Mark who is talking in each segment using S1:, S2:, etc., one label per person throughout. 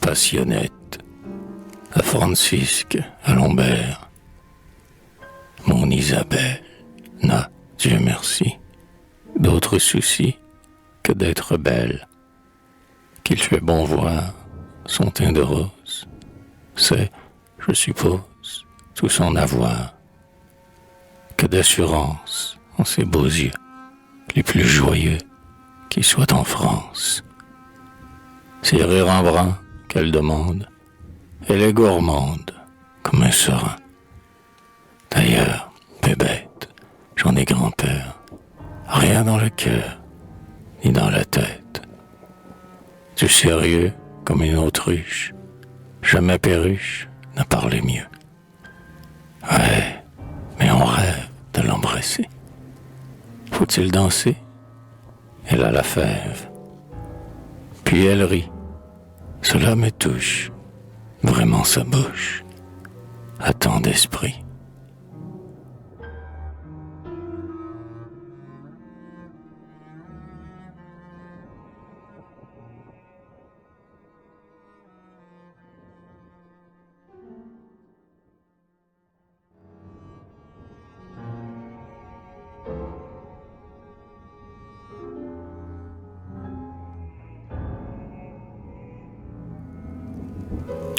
S1: passionnette, à Francisque, à Lombert. Mon Isabelle n'a, Dieu merci, d'autres soucis que d'être belle, qu'il fait bon voir son teint de rose. C'est, je suppose, tout son avoir, que d'assurance en ses beaux yeux, les plus joyeux qui soient en France. C'est rire en brun qu'elle demande, elle est gourmande comme un serin. D'ailleurs, bébête, j'en ai grand-peur, rien dans le cœur, ni dans la tête. Du sérieux comme une autruche, jamais perruche n'a parlé mieux. Ouais, mais on rêve de l'embrasser. Faut-il danser? Elle a la fève. Puis elle rit. Cela me touche. Vraiment sa bouche a tant d'esprit.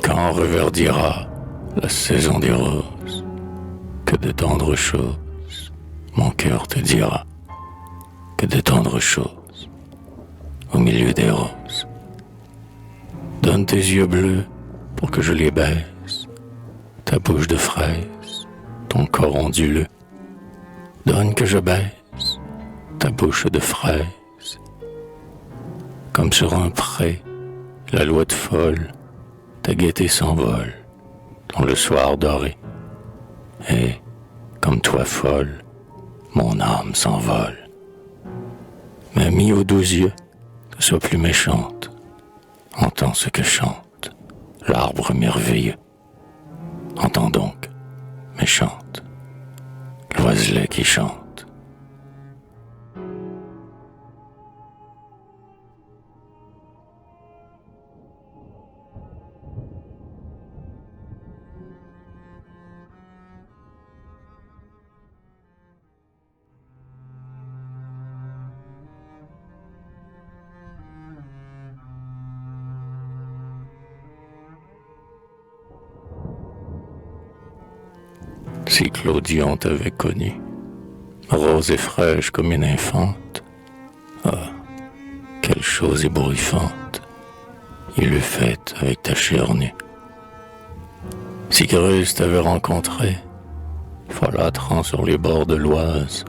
S1: Quand reverdira la saison des roses, que de tendres choses mon cœur te dira, que de tendres choses au milieu des roses. Donne tes yeux bleus pour que je les baise, ta bouche de fraise, ton corps onduleux. Donne que je baise ta bouche de fraise, comme sur un pré, la loi de folle. Ta gaieté s'envole dans le soir doré, et, comme toi folle, mon âme s'envole. Mais mis aux doux yeux, ne sois plus méchante, entends ce que chante l'arbre merveilleux. Entends donc, méchante, l'oiselet qui chante. Si Clodion t'avait connu, rose et fraîche comme une infante, ah, quelle chose ébouriffante il eût faite avec ta chair nue. Si Grèce t'avait rencontré, folâtrant sur les bords de l'Oise,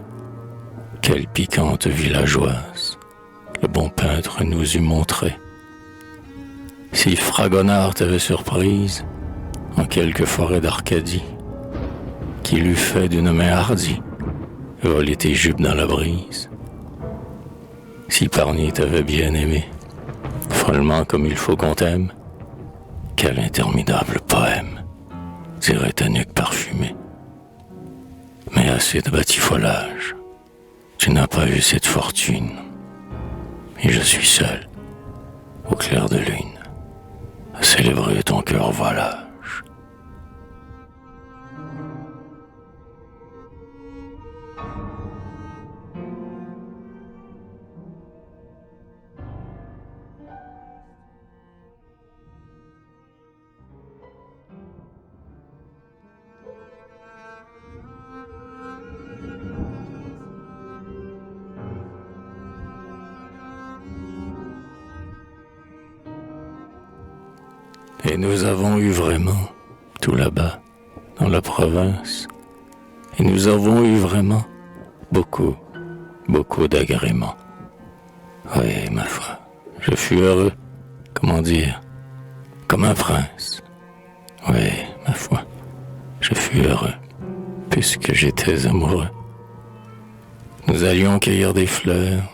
S1: quelle piquante villageoise le bon peintre nous eût montré. Si Fragonard t'avait surprise en quelque forêt d'Arcadie, qu'il eût fait d'une main hardie voler tes jupes dans la brise. Si Parny t'avait bien aimé, follement comme il faut qu'on t'aime, quel interminable poème dirait ta nuque parfumée. Mais assez de batifolage, tu n'as pas eu cette fortune, et je suis seul, au clair de lune, à célébrer ton cœur volage. Et nous avons eu vraiment, tout là-bas, dans la province, et nous avons eu vraiment beaucoup, beaucoup d'agréments. Oui, ma foi, je fus heureux, comment dire, comme un prince. Oui, ma foi, je fus heureux, puisque j'étais amoureux. Nous allions cueillir des fleurs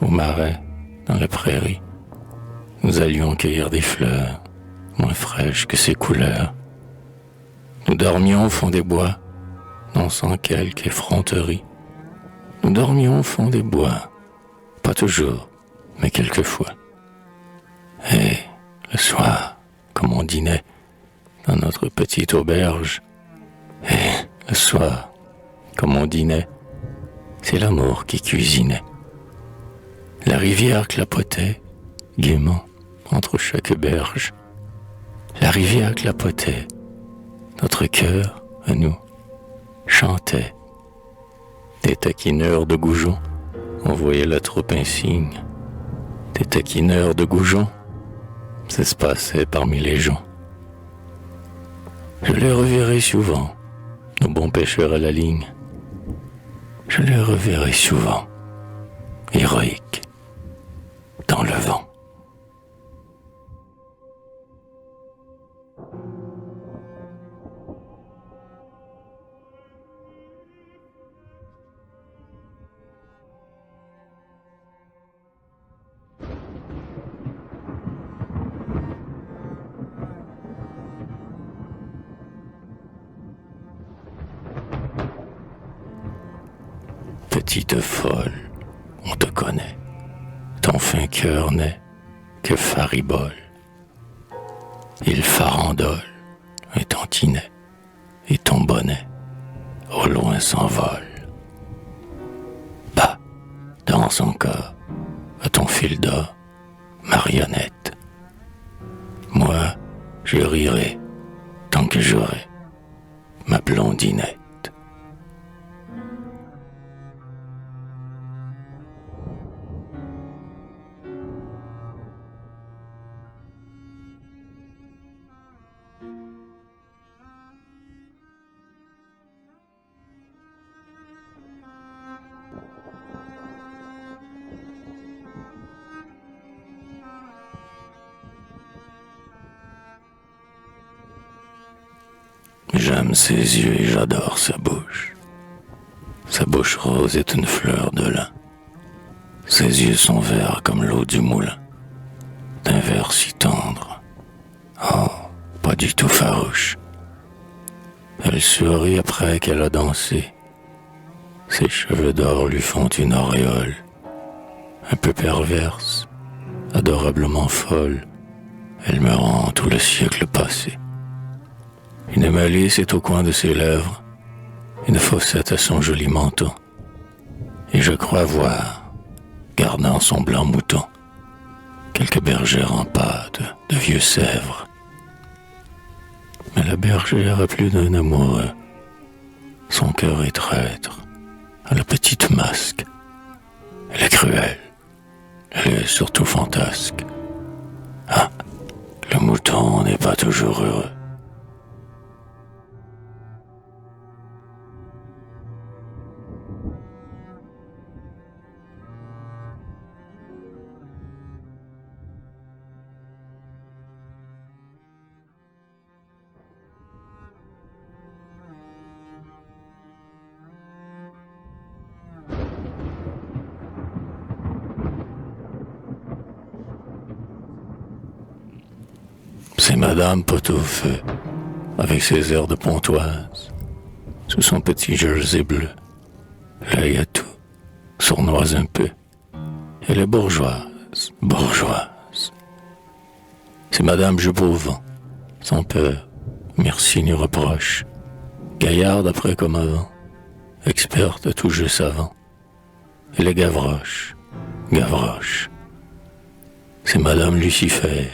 S1: au marais, dans la prairie. Nous allions cueillir des fleurs, moins fraîches que ses couleurs. Nous dormions au fond des bois, non sans quelque effronterie. Nous dormions au fond des bois, pas toujours, mais quelquefois. Et le soir, comme on dînait dans notre petite auberge. Et le soir, comme on dînait, c'est l'amour qui cuisinait. La rivière clapotait gaiement entre chaque berge. La rivière clapotait, notre cœur, à nous, chantait. Des taquineurs de goujons envoyaient la troupe insigne. Des taquineurs de goujons s'espaçaient parmi les gens. Je les reverrai souvent, nos bons pêcheurs à la ligne. Je les reverrai souvent, héroïques, dans le vent. Petite folle, on te connaît. Ton fin cœur n'est que faribole. Il farandole un tantinet, et ton bonnet au loin s'envole. Bas, dans son corps, à ton fil d'or, marionnette. Moi, je rirai tant que j'aurai ma blondinette. J'aime ses yeux et j'adore sa bouche. Sa bouche rose est une fleur de lin. Ses yeux sont verts comme l'eau du moulin, d'un vert si tendre. Oh, pas du tout farouche. Elle sourit après qu'elle a dansé. Ses cheveux d'or lui font une auréole, un peu perverse, adorablement folle. Elle me rend tout le siècle passé. Une malice est au coin de ses lèvres, une fossette à son joli menton, et je crois voir, gardant son blanc mouton, quelques bergères en pâte de vieux Sèvres. Mais la bergère a plus d'un amoureux, son cœur est traître, à la petite masque. Elle est cruelle, elle est surtout fantasque. Ah, le mouton n'est pas toujours heureux. C'est Madame Pot-au-feu, avec ses airs de pontoise, sous son petit jersey bleu, l'œil à tout, sournoise un peu. Elle est bourgeoise, bourgeoise. C'est Madame Jupeauvent, sans peur, merci ni reproche, gaillarde après comme avant, experte à tout jeu savant. Elle est Gavroche, Gavroche. C'est Madame Lucifer,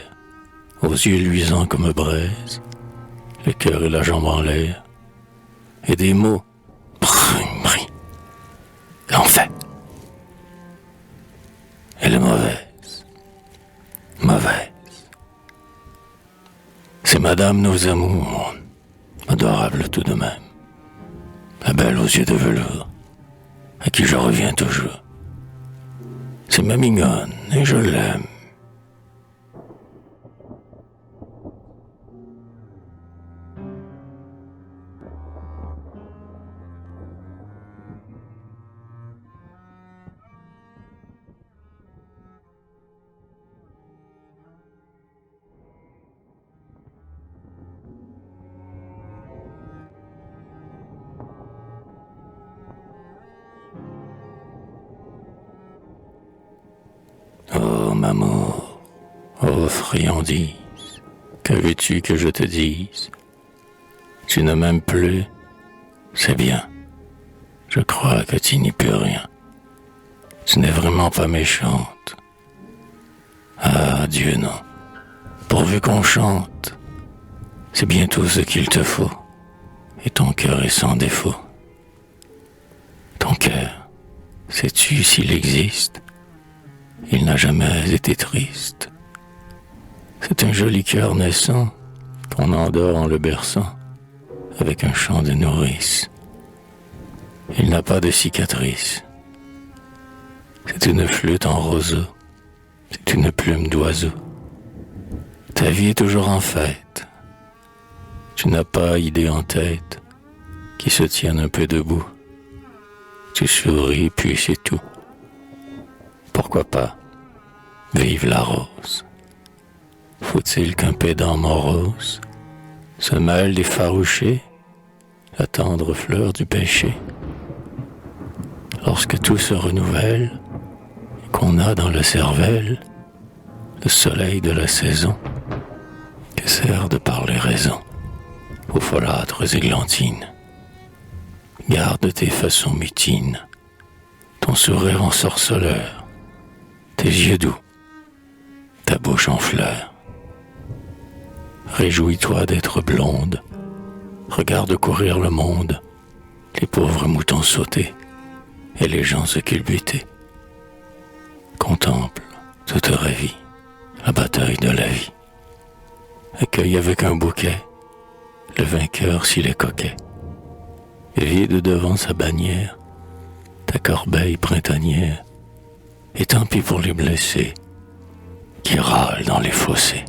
S1: aux yeux luisants comme braise, le cœur et la jambe en l'air, et des mots, brin, l'enfer. Elle est mauvaise, mauvaise. C'est Madame nos amours, adorable tout de même, la belle aux yeux de velours, à qui je reviens toujours. C'est ma mignonne, et je l'aime. Oh, m'amour, oh, friandise, Que veux-tu que je te dise? Tu ne m'aimes plus? C'est bien. Je crois que tu n'y peux rien. Tu n'es vraiment pas méchante. Ah, Dieu non. Pourvu qu'on chante, c'est bien tout ce qu'il te faut. Et ton cœur est sans défaut. Ton cœur, sais-tu s'il existe? Il n'a jamais été triste. C'est un joli cœur naissant qu'on endort en le berçant avec un chant de nourrice. Il n'a pas de cicatrice. C'est une flûte en roseau, c'est une plume d'oiseau. Ta vie est toujours en fête. Tu n'as pas idée en tête qui se tienne un peu debout. Tu souris puis c'est tout. Pourquoi pas? Vive la rose. Faut-il qu'un pédant morose se mêle d'effaroucher la tendre fleur du péché? Lorsque tout se renouvelle et qu'on a dans le cervelle le soleil de la saison, que sert de parler raison aux folâtres églantines? Garde tes façons mutines, ton sourire ensorceleur, tes yeux doux, ta bouche en fleurs. Réjouis-toi d'être blonde, regarde courir le monde, les pauvres moutons sauter et les gens se culbuter. Contemple toute ravie la bataille de la vie. Accueille avec un bouquet le vainqueur s'il est coquet. Vide devant sa bannière ta corbeille printanière, et tant pis pour les blessés qui râlent dans les fossés.